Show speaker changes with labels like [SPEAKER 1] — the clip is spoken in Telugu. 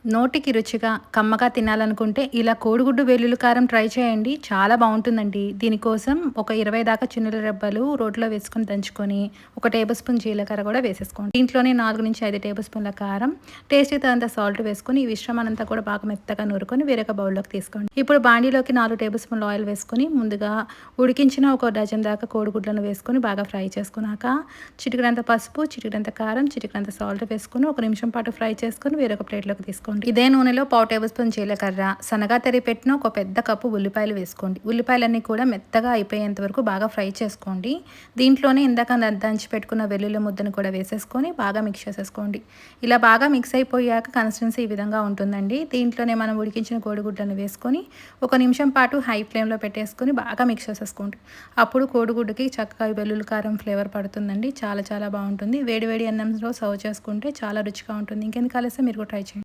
[SPEAKER 1] నోటికి రుచిగా, కమ్మగా తినాలనుకుంటే ఇలా కోడిగుడ్డు వెల్లుల్లి కారం ట్రై చేయండి. చాలా బావుంటుందండి. దీనికోసం ఒక 20 దాకా చిన్నుల రెబ్బలు రోట్లో వేసుకొని దంచుకొని, ఒక టేబుల్ స్పూన్ జీలకర్ర కూడా వేసేసుకోండి. దీంట్లోనే 4-5 టేబుల్ స్పూన్ల కారం, టేస్ట్‌కి తగినంత సాల్ట్ వేసుకొని, ఈ మిశ్రమాన్నంతా కూడా బాగా మెత్తగా నూరుకొని వేరొక బౌల్‌లోకి తీసుకోండి. ఇప్పుడు బాండీలోకి 4 టేబుల్ స్పూన్ల ఆయిల్ వేసుకొని, ముందుగా ఉడికించిన ఒక డజన్ దాకా కోడిగుడ్లను వేసుకొని బాగా ఫ్రై చేసుకున్నాక, చిటికెడంత పసుపు, చిటికెడంత కారం, చిటికెడంత సాల్ట్ వేసుకొని, ఒక నిమిషం పాటు ఫ్రై చేసుకొని వేరొక ప్లేట్‌లోకి తీసుకోండి. ఇదే నూనెలో పావు టేబుల్ స్పూన్ జీలకర్ర, సన్నగా తరిగిపెట్టిన ఒక పెద్ద కప్పు ఉల్లిపాయలు వేసుకోండి. ఉల్లిపాయలన్నీ కూడా మెత్తగా అయిపోయేంత వరకు బాగా ఫ్రై చేసుకోండి. దీంట్లోనే ఇందాక దంచి పెట్టుకున్న వెల్లుల్లి ముద్దను కూడా వేసేసుకొని బాగా మిక్స్ చేసేసుకోండి. ఇలా బాగా మిక్స్ అయిపోయాక కన్సిస్టెన్సీ ఈ విధంగా ఉంటుందండి. దీంట్లోనే మనం ఉడికించిన కోడిగుడ్లను వేసుకొని ఒక నిమిషం పాటు హై ఫ్లేమ్లో పెట్టేసుకొని బాగా మిక్స్ చేసేసుకోండి. అప్పుడు కోడిగుడ్డుకి చక్కగా వెల్లుల్లి కారం ఫ్లేవర్ పడుతుందండి. చాలా చాలా బాగుంటుంది. వేడి వేడి అన్నంలో సర్వ్ చేసుకుంటే చాలా రుచిగా ఉంటుంది. ఇంకెందుకు ఆలస్యం, మీరు కూడా ట్రై చేయండి.